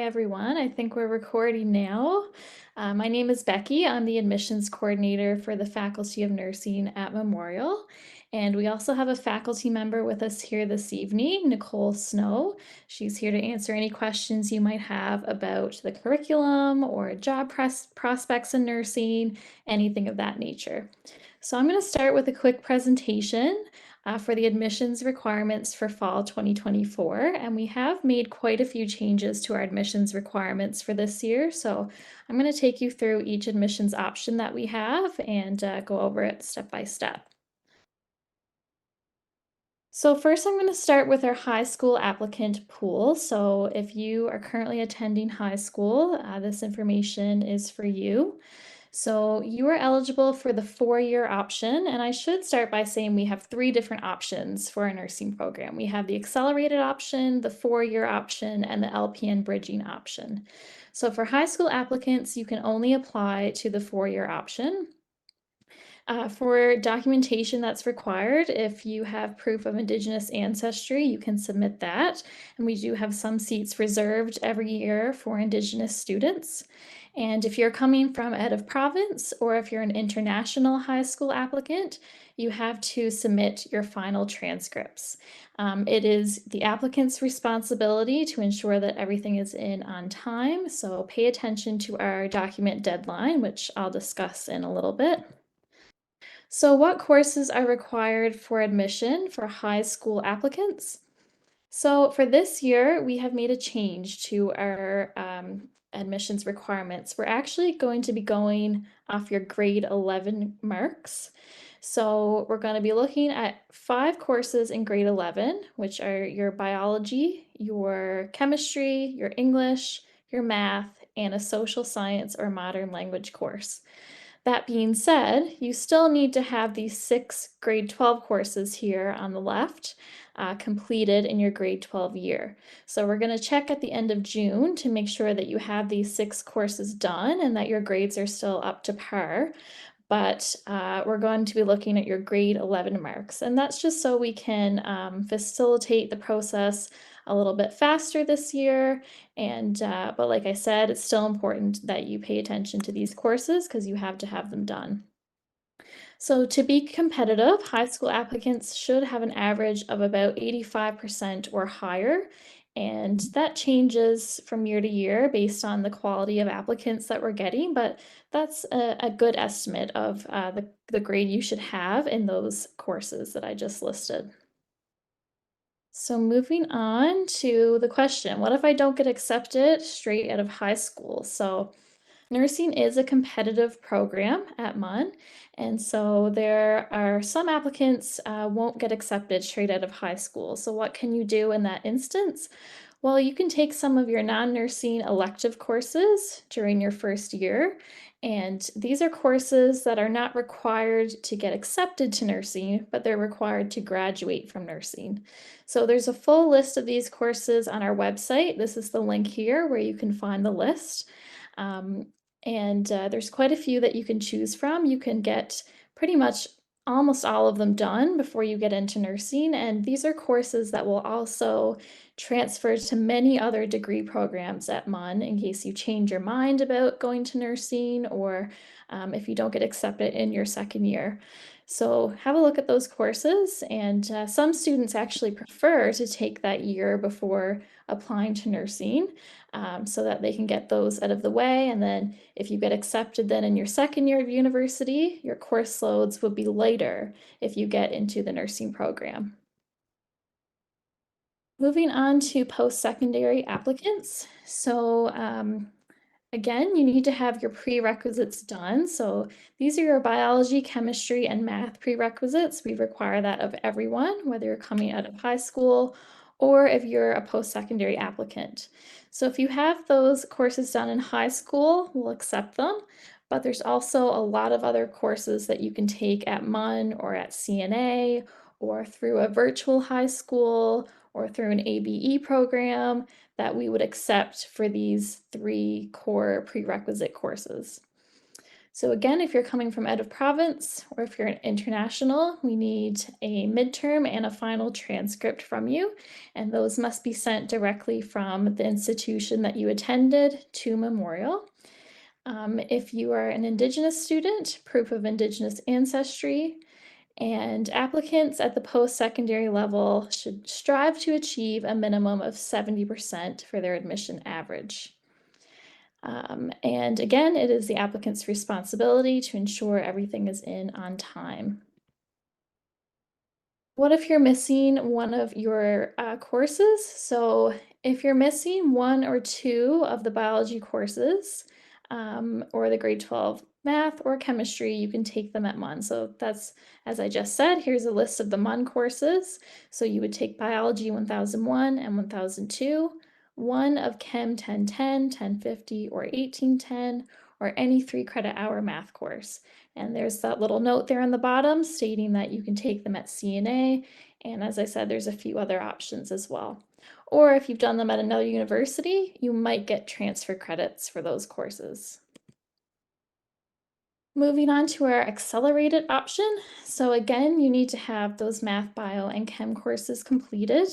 everyone. I think we're recording now. My name is Becky. I'm the admissions coordinator for the Faculty of Nursing at Memorial. And we also have a faculty member with us here this evening, Nicole Snow. She's here to answer any questions you might have about the curriculum or job prospects in nursing, anything of that nature. So I'm going to start with a quick presentation for the admissions requirements for fall 2024. And we have made quite a few changes to our admissions requirements for this year. So I'm going to take you through each admissions option that we have and go over it step by step. So first I'm going to start with our high school applicant pool. So if you are currently attending high school, this information is for you. So you are eligible for the 4-year option, and I should start by saying we have 3 different options for our nursing program. We have the accelerated option, the 4-year option, and the LPN bridging option. So for high school applicants, you can only apply to the 4-year option. For documentation that's required, if you have proof of Indigenous ancestry, you can submit that. And we do have some seats reserved every year for Indigenous students. And if you're coming from out of province or if you're an international high school applicant, you have to submit your final transcripts. It is the applicant's responsibility to ensure that everything is in on time. So pay attention to our document deadline, which I'll discuss in a little bit. So what courses are required for admission for high school applicants? So for this year, we have made a change to our admissions requirements. We're actually going to be going off your grade 11 marks. So we're going to be looking at 5 courses in grade 11, which are your biology, your chemistry, your English, your math, and a social science or modern language course. That being said, you still need to have these 6 grade 12 courses here on the left completed in your grade 12 year. So we're going to check at the end of June to make sure that you have these 6 courses done and that your grades are still up to par. But we're going to be looking at your grade 11 marks. And that's just so we can facilitate the process a little bit faster this year. And but like I said, it's still important that you pay attention to these courses because you have to have them done. So to be competitive, high school applicants should have an average of about 85% or higher. And that changes from year to year based on the quality of applicants that we're getting, but that's a good estimate of the grade you should have in those courses that I just listed. So moving on to the question, what if I don't get accepted straight out of high school? So nursing is a competitive program at MUN, and so there are some applicants won't get accepted straight out of high school. So what can you do in that instance? Well, you can take some of your non-nursing elective courses during your first year, and these are courses that are not required to get accepted to nursing, but they're required to graduate from nursing. So there's a full list of these courses on our website. This is the link here where you can find the list. And there's quite a few that you can choose from. You can get pretty much almost all of them done before you get into nursing. And these are courses that will also transfer to many other degree programs at MUN in case you change your mind about going to nursing or if you don't get accepted in your second year. So have a look at those courses. And some students actually prefer to take that year before applying to nursing so that they can get those out of the way. And then if you get accepted then in your second year of university, your course loads would be lighter if you get into the nursing program. Moving on to post-secondary applicants. So again, you need to have your prerequisites done. So these are your biology, chemistry, and math prerequisites. We require that of everyone, whether you're coming out of high school or if you're a post-secondary applicant. So if you have those courses done in high school, we'll accept them. But there's also a lot of other courses that you can take at MUN or at CNA or through a virtual high school or through an ABE program that we would accept for these 3 core prerequisite courses. So again, if you're coming from out of province or if you're an international, we need a midterm and a final transcript from you, and those must be sent directly from the institution that you attended to Memorial. If you are an Indigenous student, proof of Indigenous ancestry, and applicants at the post-secondary level should strive to achieve a minimum of 70% for their admission average. And again, it is the applicant's responsibility to ensure everything is in on time. What if you're missing one of your courses? So if you're missing one or two of the biology courses, or the grade 12 math or chemistry, you can take them at MUN. So that's, as I just said, here's a list of the MUN courses. So you would take biology 1001 and 1002, one of Chem 1010, 1050, or 1810, or any 3 credit hour math course. And there's that little note there on the bottom stating that you can take them at CNA. And as I said, there's a few other options as well. Or if you've done them at another university, you might get transfer credits for those courses. Moving on to our accelerated option. So again, you need to have those math, bio, and chem courses completed.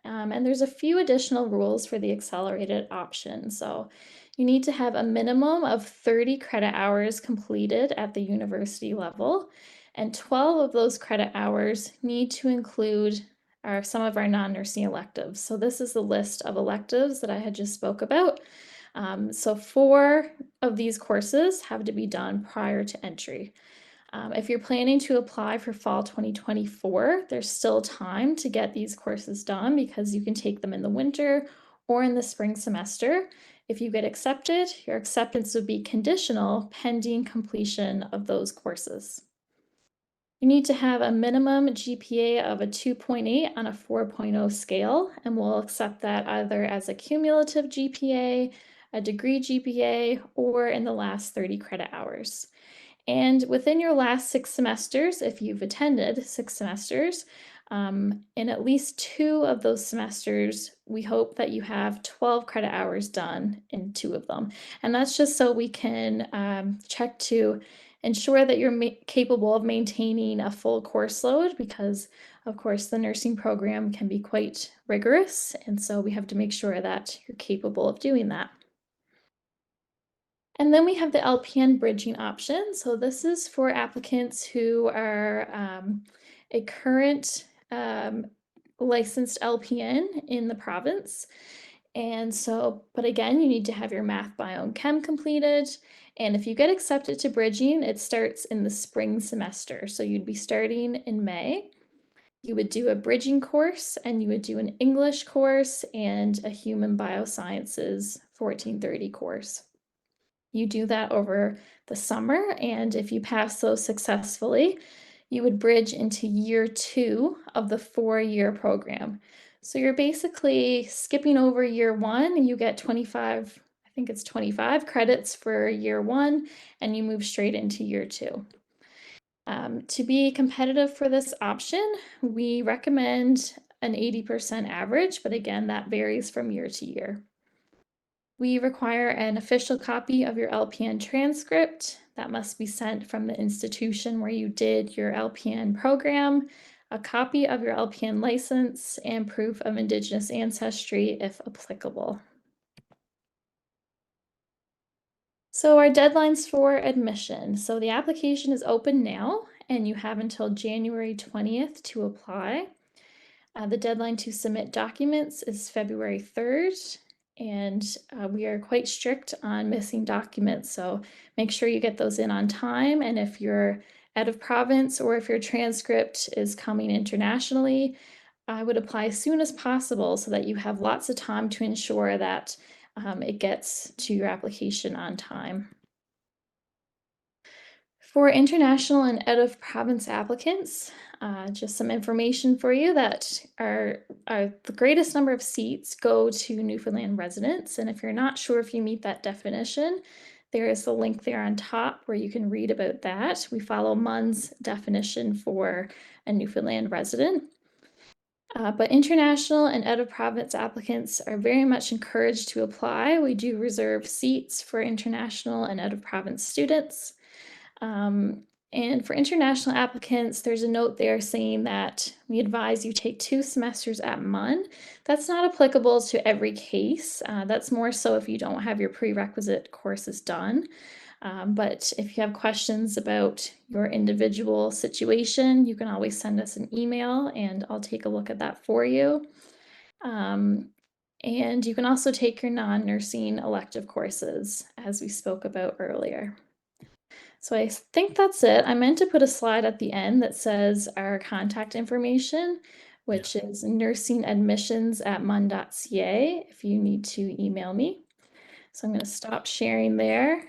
And there's a few additional rules for the accelerated option. So you need to have a minimum of 30 credit hours completed at the university level, and 12 of those credit hours need to include some of our non-nursing electives. So this is the list of electives that I had just spoke about. So 4 of these courses have to be done prior to entry. If you're planning to apply for fall 2024, there's still time to get these courses done because you can take them in the winter or in the spring semester. If you get accepted, your acceptance would be conditional pending completion of those courses. You need to have a minimum GPA of a 2.8 on a 4.0 scale, and we'll accept that either as a cumulative GPA, a degree GPA, or in the last 30 credit hours. And within your last 6 semesters, if you've attended 6 semesters, in at least 2 of those semesters, we hope that you have 12 credit hours done in 2 of them. And that's just so we can check to ensure that you're capable of maintaining a full course load because, of course, the nursing program can be quite rigorous. And so we have to make sure that you're capable of doing that. And then we have the LPN bridging option. So this is for applicants who are a current licensed LPN in the province. And so, but again, you need to have your math, bio, and chem completed. And if you get accepted to bridging, it starts in the spring semester. So you'd be starting in May. You would do a bridging course and you would do an English course and a human biosciences 1430 course. You do that over the summer, and if you pass those successfully, you would bridge into year 2 of the 4-year program. So you're basically skipping over year 1, and you get 25, I think it's 25 credits for year 1, and you move straight into year 2. To be competitive for this option, we recommend an 80% average, but again, that varies from year to year. We require an official copy of your LPN transcript that must be sent from the institution where you did your LPN program, a copy of your LPN license, and proof of Indigenous ancestry if applicable. So our deadlines for admission. So the application is open now and you have until January 20th to apply. The deadline to submit documents is February 3rd, and we are quite strict on missing documents, so make sure you get those in on time. And if you're out of province or if your transcript is coming internationally, I would apply as soon as possible so that you have lots of time to ensure that it gets to your application on time. For international and out of province applicants, just some information for you that the greatest number of seats go to Newfoundland residents. And if you're not sure if you meet that definition, there is the link there on top where you can read about that. We follow MUN's definition for a Newfoundland resident. But international and out of province applicants are very much encouraged to apply. We do reserve seats for international and out of province students. And for international applicants, there's a note there saying that we advise you take 2 semesters at MUN. That's not applicable to every case. That's more so if you don't have your prerequisite courses done. But if you have questions about your individual situation, you can always send us an email and I'll take a look at that for you. Um, and you can also take your non-nursing elective courses, as we spoke about earlier. So I think that's it. I meant to put a slide at the end that says our contact information, which is nursingadmissions@mun.ca if you need to email me. So I'm going to stop sharing there.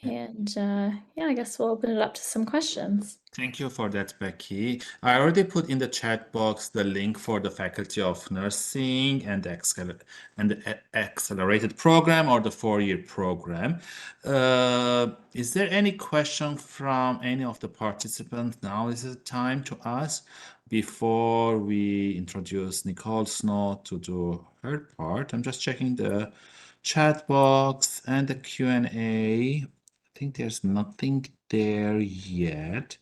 And yeah, I guess we'll open it up to some questions. Thank you for that, Becky. I already put in the chat box the link for the Faculty of Nursing and the accelerated program or the 4-year program. Is there any question from any of the participants? Now is the time to ask before we introduce Nicole Snow to do her part. I'm just checking the chat box and the Q&A. I think there's nothing there yet.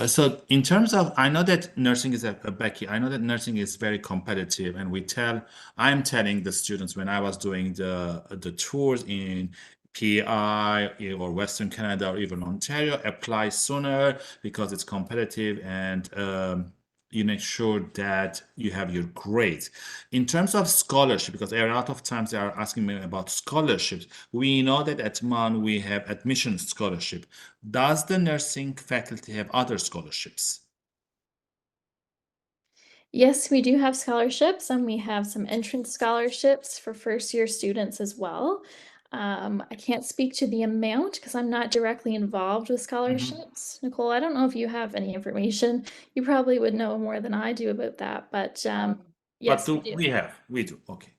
So in terms of, I know that nursing is Becky, I know that nursing is very competitive, and I'm telling the students when I was doing the tours in PI or Western Canada or even Ontario, apply sooner because it's competitive, and you make sure that you have your grades. In terms of scholarship, because a lot of times they are asking me about scholarships, we know that at MUN we have admission scholarship. Does the nursing faculty have other scholarships? Yes, we do have scholarships, and we have some entrance scholarships for first-year students as well. I can't speak to the amount because I'm not directly involved with scholarships. Nicole, I don't know if you have any information. You probably would know more than I do about that, but But yes, we do do. we do, okay.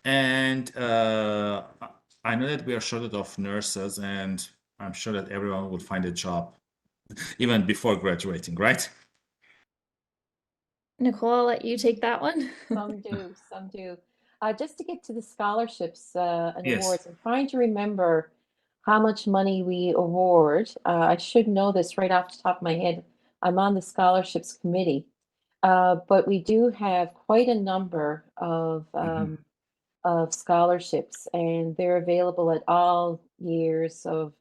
And I know that we are short of nurses, and I'm sure that everyone will find a job even before graduating, right? Nicole, I'll let you take that one. Some do, some do. Just to get to the scholarships and Yes. awards, I'm trying to remember how much money we award. I should know this right off the top of my head. I'm on the scholarships committee, but we do have quite a number of scholarships, and they're available at all years of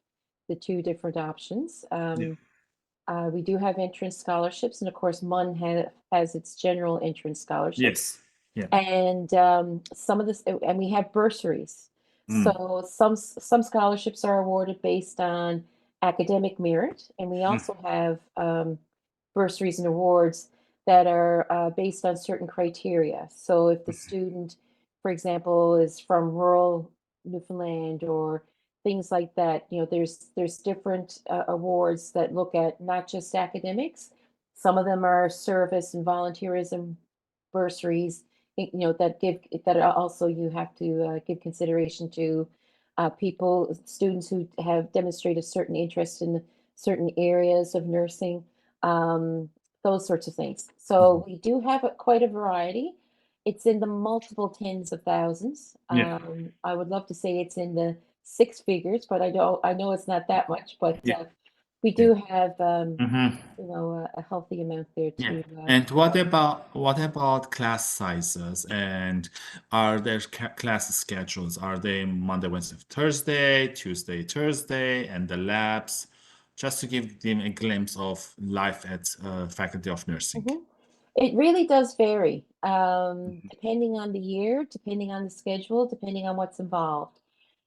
the two different options. Yeah. We do have entrance scholarships, and of course, MUN has its general entrance scholarships. Yes. Yeah. And some of this, and we have bursaries. Mm. So some scholarships are awarded based on academic merit, and we also have bursaries and awards that are based on certain criteria. So if the student, for example, is from rural Newfoundland or things like that, there's different awards that look at not just academics. Some of them are service and volunteerism bursaries, that also you have to give consideration to students who have demonstrated certain interest in certain areas of nursing, those sorts of things. So we do have quite a variety. It's in the multiple tens of thousands. Yeah. I would love to say it's in the six figures, but I know it's not that much, but Yeah. we Yeah. do have Mhm. a healthy amount there Yeah. too. And what about class sizes, and are there class schedules? Are they Monday, Wednesday, Thursday, Tuesday, Thursday, and the labs? Just to give them a glimpse of life at Faculty of Nursing. Mhm. It really does vary, depending on the year, depending on the schedule, depending on what's involved.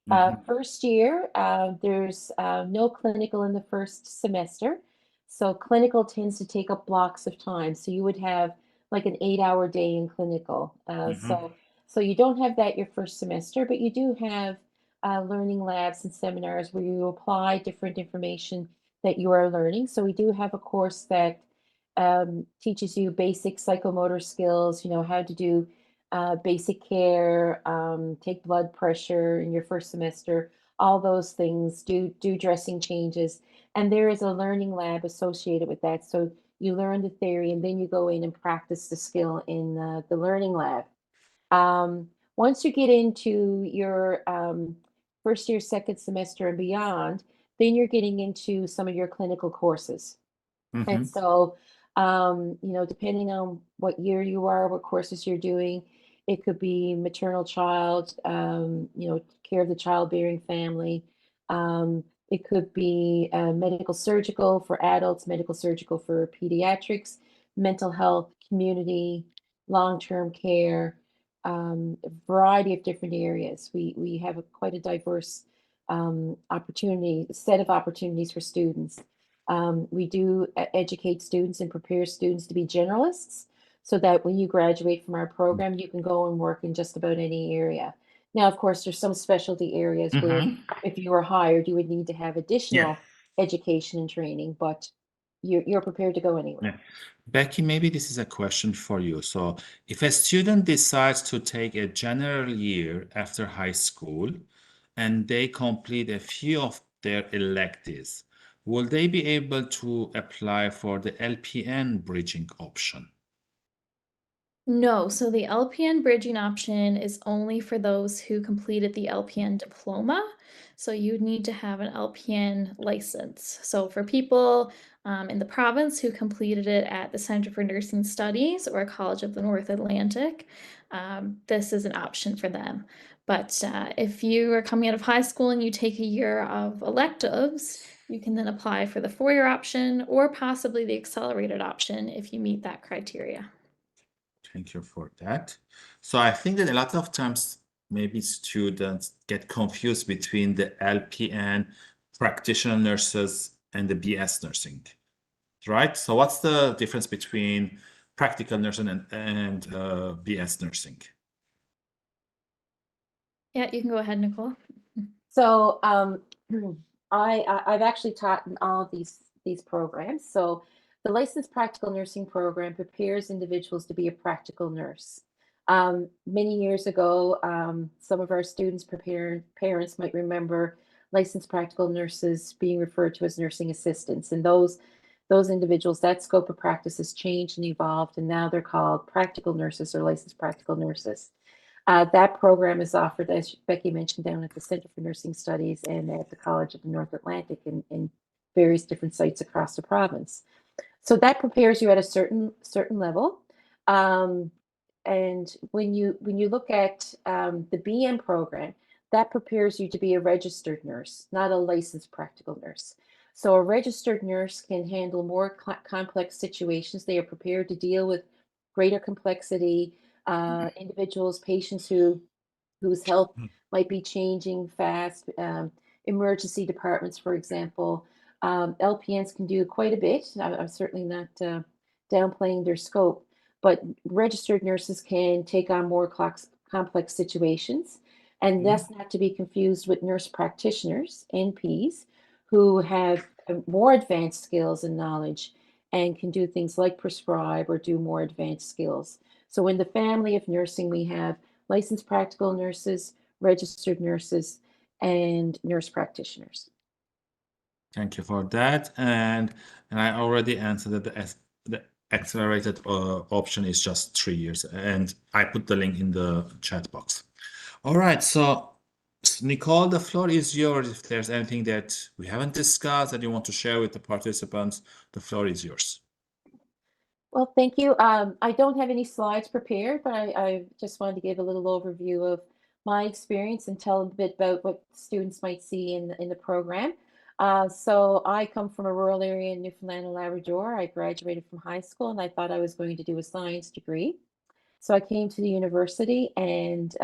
Mhm. First year, there's no clinical in the first semester. So clinical tends to take up blocks of time. So you would have like an 8-hour day in clinical. Mhm. So you don't have that your first semester, but you do have learning labs and seminars where you apply different information that you are learning. So we do have a course that teaches you basic psychomotor skills, how to do basic care, take blood pressure in your first semester, all those things, do dressing changes. And there is a learning lab associated with that. So you learn the theory and then you go in and practice the skill in the learning lab. Once you get into your first year, second semester, and beyond, then you're getting into some of your clinical courses. And Mhm. so, depending on what year you are, what courses you're doing, it could be maternal child, care of the childbearing family. It could be medical surgical for adults, medical surgical for pediatrics, mental health, community, long-term care, a variety of different areas. We have quite a diverse set of opportunities for students. We do educate students and prepare students to be generalists so that when you graduate from our program, you can go and work in just about any area. Now, of course, there's some specialty areas where Mhm. if you were hired, you would need to have Yeah. additional education and training, but you're prepared to go anywhere. Yeah. Becky, maybe this is a question for you. So, if a student decides to take a general year after high school and they complete a few of their electives, will they be able to apply for the LPN bridging option? No, so the LPN bridging option is only for those who completed the LPN diploma. So you need to have an LPN license. So for people in the province who completed it at the Center for Nursing Studies or College of the North Atlantic, this is an option for them. But if you are coming out of high school and you take a year of electives, you can then apply for the four-year option or possibly the accelerated option if you meet that criteria. Thank you for that. So I think that a lot of times maybe students get confused between the LPN practitioner nurses and the BS nursing, right? So what's the difference between practical nursing and BS nursing? Yeah, you can go ahead, Nicole. So I've actually taught in all of these programs. So the licensed practical nursing program prepares individuals to be a practical nurse. Many years ago, some of our students parents might remember licensed practical nurses being referred to as nursing assistants, and those individuals, that scope of practice has changed and evolved, and now they're called practical nurses or licensed practical nurses. That program is offered, as Becky mentioned, down at the Center for Nursing Studies and at the College of the North Atlantic in various different sites across the province. So that prepares you at a certain level. Um, and when you look at the BN program, that prepares you to be a registered nurse, not a licensed practical nurse. So a registered nurse can handle more complex situations. They are prepared to deal with greater complexity, individuals, patients whose health might be changing fast, emergency departments, for example. LPNs can do quite a bit. I'm certainly not downplaying their scope, but registered nurses can take on more complex situations, and that's not to be confused with nurse practitioners, NPs, who have more advanced skills and knowledge and can do things like prescribe or do more advanced skills. So in the family of nursing, we have licensed practical nurses, registered nurses, and nurse practitioners. Thank you for that. And I already answered that the accelerated option is just 3 years, and I put the link in the chat box. All right, so Nicole, the floor is yours. If there's anything that we haven't discussed that you want to share with the participants, the floor is yours. Well, thank you. I don't have any slides prepared, but I just wanted to give a little overview of my experience and tell a bit about what students might see in the program. So I come from a rural area in Newfoundland and Labrador. I graduated from high school and I thought I was going to do a science degree. So I came to the university and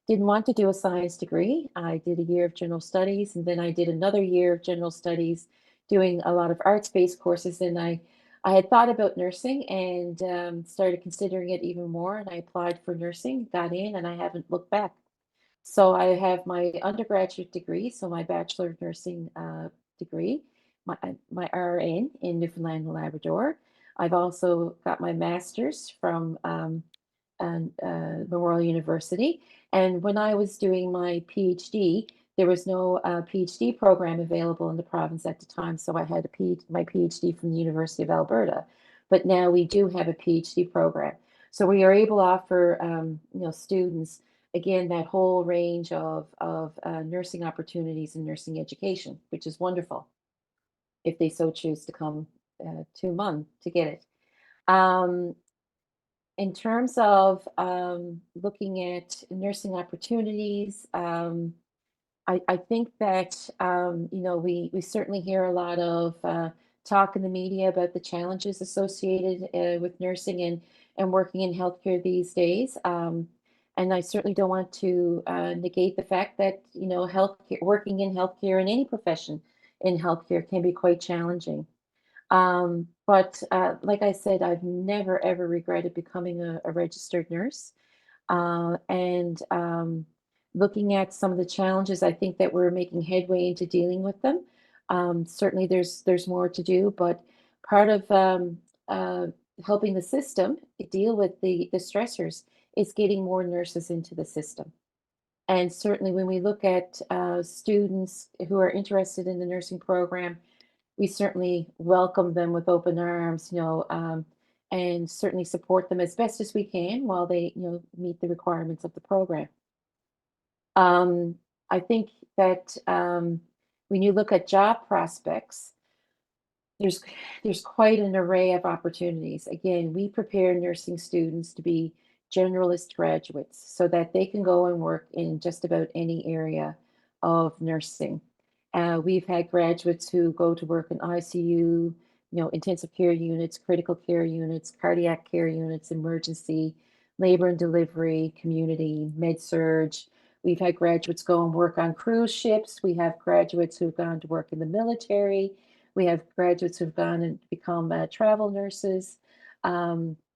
didn't want to do a science degree. I did a year of general studies and then I did another year of general studies doing a lot of arts-based courses. And I had thought about nursing and started considering it even more. And I applied for nursing, got in, and I haven't looked back. So I have my undergraduate degree, so my Bachelor of Nursing degree, my RN in Newfoundland and Labrador. I've also got my master's from Memorial University. And when I was doing my PhD, there was no PhD program available in the province at the time, so I had my PhD from the University of Alberta. But now we do have a PhD program, so we are able to offer students again, that whole range of nursing opportunities and nursing education, which is wonderful if they so choose to come to MUN to get it. Um, in terms of looking at nursing opportunities, I think that we certainly hear a lot of talk in the media about the challenges associated with nursing and working in healthcare these days. And I certainly don't want to negate the fact that healthcare, working in healthcare in any profession in healthcare can be quite challenging. But like I said, I've never ever regretted becoming a registered nurse. And looking at some of the challenges, I think that we're making headway into dealing with them. Certainly, there's more to do, but part of uh, helping the system deal with the stressors is getting more nurses into the system. And certainly, when we look at students who are interested in the nursing program, we certainly welcome them with open arms, and certainly support them as best as we can while they, meet the requirements of the program. Um, I think that when you look at job prospects, there's there's quite an array of opportunities. Again, we prepare nursing students to be generalist graduates so that they can go and work in just about any area of nursing. We've had graduates who go to work in ICU, intensive care units, critical care units, cardiac care units, emergency, labor and delivery, community, med surge. We've had graduates go and work on cruise ships. We have graduates who've gone to work in the military. We have graduates who've gone and become travel nurses,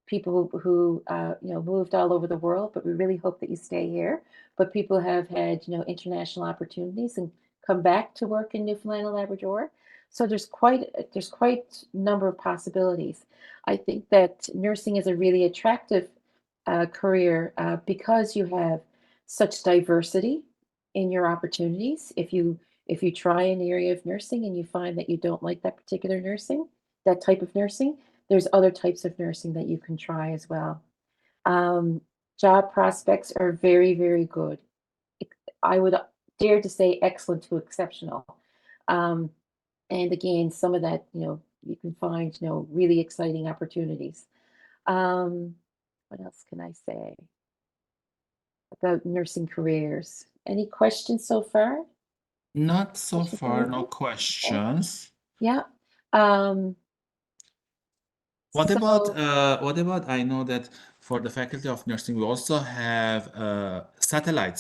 people who moved all over the world, but we really hope that you stay here. But people have had international opportunities and come back to work in Newfoundland and Labrador. So there's quite a number of possibilities. I think that nursing is a really attractive career because you have such diversity in your opportunities. If you try an area of nursing and you find that you don't like that particular nursing, that type of nursing, there's other types of nursing that you can try as well. Um, Job prospects are very, very good. I would dare to say excellent to exceptional. Um, and again, some of that, you can find, really exciting opportunities. Um, what else can I say about nursing careers? Any questions so far? Not so Questions from far, no anyone? Okay. questions. Yeah. Um, What about so I know that for the Faculty of Nursing, we also have satellite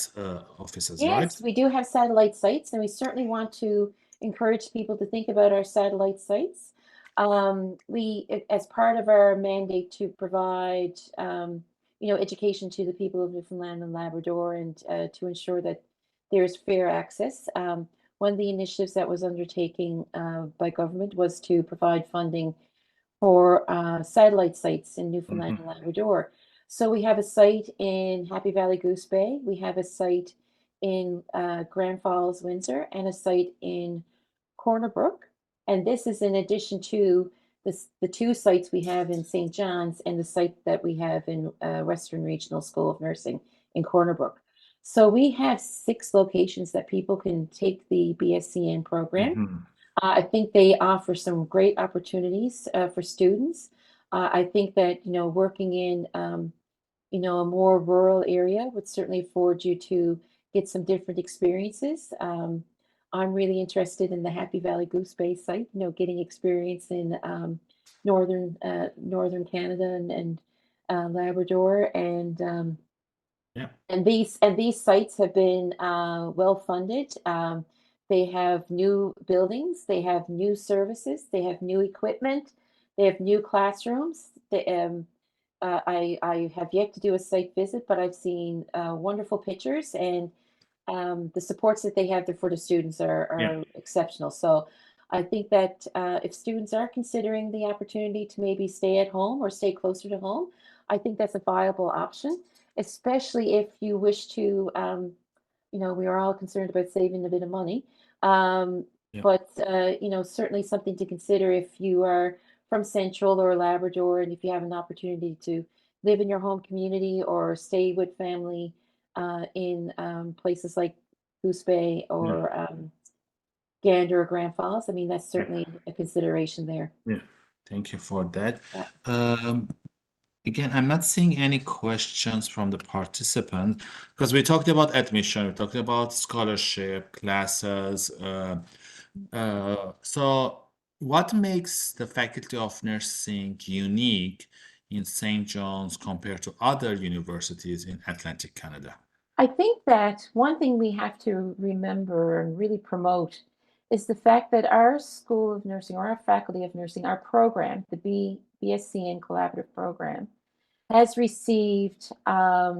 offices, right? yes, we do have satellite sites, and we certainly want to encourage people to think about our satellite sites. As part of our mandate to provide, education to the people of Newfoundland and Labrador, and to ensure that there's fair access. One of the initiatives that was undertaken by government was to provide funding for satellite sites in Newfoundland and Mhm. Labrador. So we have a site in Happy Valley Goose Bay, we have a site in Grand Falls, Windsor, and a site in Corner Brook. And this is in addition to the two sites we have in St. John's and the site that we have in Western Regional School of Nursing in Corner Brook. So we have 6 locations that people can take the BSCN program. Mhm. I think they offer some great opportunities for students. I think that working in a more rural area would certainly afford you to get some different experiences. I'm really interested in the Happy Valley Goose Bay site. Getting experience in northern Canada and Labrador, Yeah. and these sites have been well funded. They have new buildings, they have new services, they have new equipment, they have new classrooms. I have yet to do a site visit, but I've seen wonderful pictures, and the supports that they have there for the students Yeah. are exceptional. So I think that if students are considering the opportunity to maybe stay at home or stay closer to home, I think that's a viable option, especially if you wish to, we are all concerned about saving a bit of money. Um, Yeah. but, certainly something to consider if you are from Central or Labrador, and if you have an opportunity to live in your home community or stay with family in places like Goose Bay or Gander or Grand Falls. I mean, that's certainly a consideration there. Yeah, thank you for that. Yeah. Again, I'm not seeing any questions from the participants because we talked about admission, we talked about scholarship, classes. So what makes the Faculty of Nursing unique in St. John's compared to other universities in Atlantic Canada? I think that one thing we have to remember and really promote is the fact that our School of Nursing or our Faculty of Nursing, our program, the BSCN Collaborative Program, has received a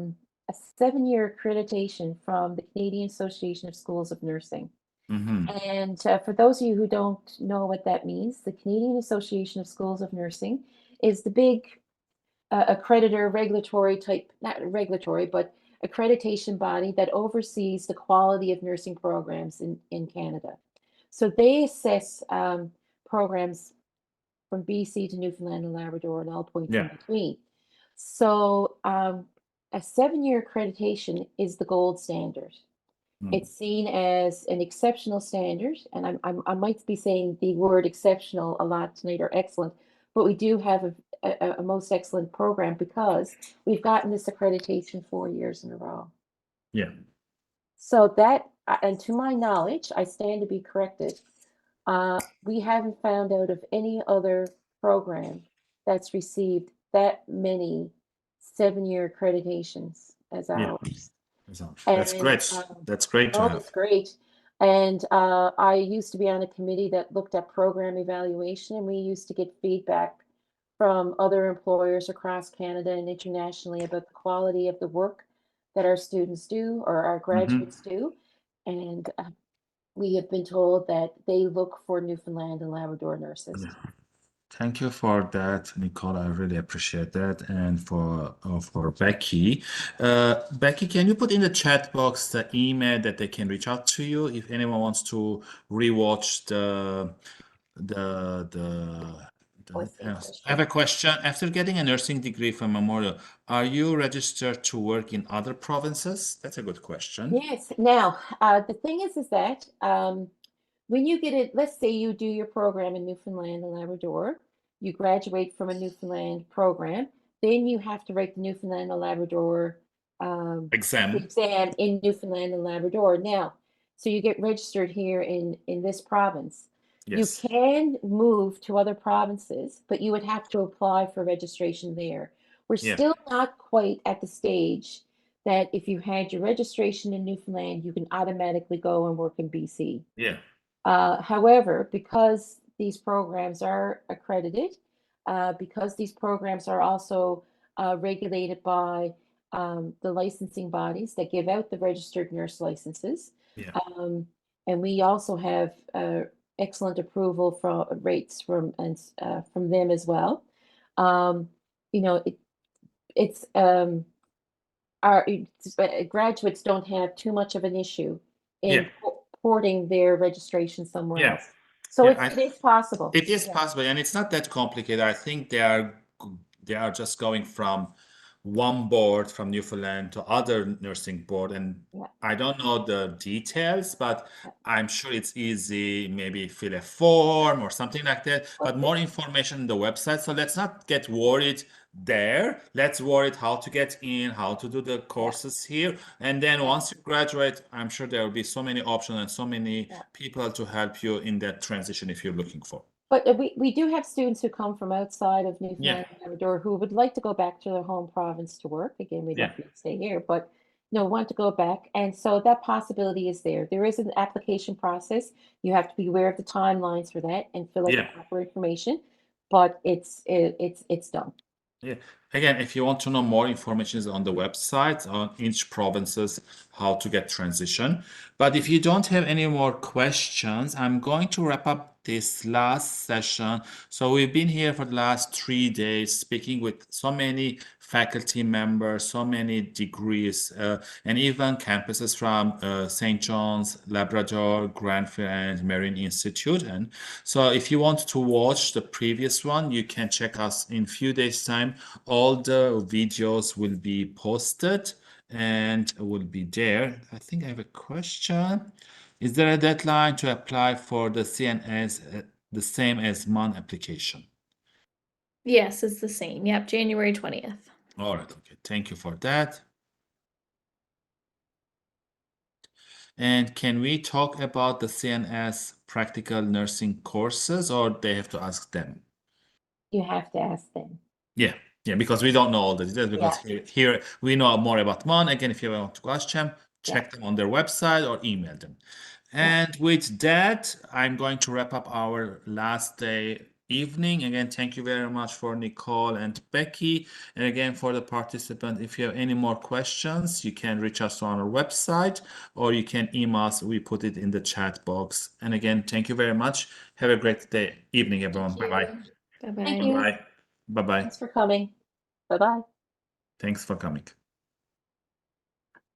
7-year accreditation from the Canadian Association of Schools of Nursing. Mm-hmm. And for those of you who don't know what that means, the Canadian Association of Schools of Nursing is the big accreditor, regulatory type, not regulatory, but accreditation body that oversees the quality of nursing programs in Canada. So they assess programs from BC to Newfoundland and Labrador and all points in Yeah. between. So a 7-year accreditation is the gold standard. It's seen as an exceptional standard, and I might be saying the word exceptional a lot tonight, or excellent, but we do have a most excellent program because we've gotten this accreditation 4 years in a row. Yeah. So that, and to my knowledge, I stand to be corrected, we haven't found out of any other program that's received that many 7-year accreditations as Yeah. ours. That's And, great. That's great to Oh, have. it's great. And I used to be on a committee that looked at program evaluation, and we used to get feedback from other employers across Canada and internationally about the quality of the work that our students do or our graduates do. And we have been told that they look for Newfoundland and Labrador nurses. Yeah. Thank you for that, Nicole. I really appreciate that. And for Becky. Becky, can you put in the chat box the email that they can reach out to you if anyone wants to rewatch I have a question. After getting a nursing degree from Memorial, are you registered to work in other provinces? That's a good question. Yes. Now, the thing is that when you get it, let's say you do your program in Newfoundland and Labrador, you graduate from a Newfoundland program, then you have to write the Newfoundland and Labrador Exam. in Newfoundland and Labrador. Now, so you get registered here in this province. Yes. You can move to other provinces, but you would have to apply for registration there. We're Yeah. still not quite at the stage that if you had your registration in Newfoundland, you can automatically go and work in BC. Yeah. However, because these programs are accredited, because these programs are also regulated by the licensing bodies that give out the registered nurse licenses, Yeah. and we also have excellent approval from rates from them as well. You know, our graduates don't have too much of an issue in Yeah. porting their registration somewhere Yeah. else. So Yeah, it is possible. It is Yeah. possible, and it's not that complicated. I think they are just going from one board from Newfoundland to other nursing board, and Yeah. I don't know the details, but Yeah. I'm sure it's easy. Maybe fill a form or something like that. But more information on the website. So let's not get worried there. Let's worry how to get in, how to do the courses here, and then once you graduate, I'm sure there will be so many options and so many people to help you in that transition if you're looking for. But we do have students who come from outside of Newfoundland and Labrador who would like to go back to their home province to work. Again, we'd love to stay here, but want to go back. And so that possibility is there. There is an application process. You have to be aware of the timelines for that and fill out the proper information, but it's done. Yeah. Again, if you want to know more information is on the website on each provinces, how to get transition. But if you don't have any more questions, I'm going to wrap up this last session. So we've been here for the last 3 days speaking with so many faculty members, so many degrees, and even campuses from St. John's, Labrador, Granville, and Marine Institute. And so if you want to watch the previous one, you can check us in a few days' time. All the videos will be posted and will be there. I think I have a question. Is there a deadline to apply for the CNS the same as MON application? Yes, it's the same. Yep, January 20th. All right, okay. Thank you for that. And can we talk about the CNS practical nursing courses, or they have to ask them? You have to ask them. Yeah, because we don't know all the details, because here we know more about MON. Again, if you want to ask them, check them on their website or email them. And with that, I'm going to wrap up our last day evening. Again, thank you very much for Nicole and Becky. And again, for the participant, if you have any more questions, you can reach us on our website or you can email us. We put it in the chat box. And again, thank you very much. Have a great day, evening, everyone. Bye-bye. Bye-bye. Thank you. Bye-bye. Bye-bye. Thanks for coming. Bye-bye. Thanks for coming.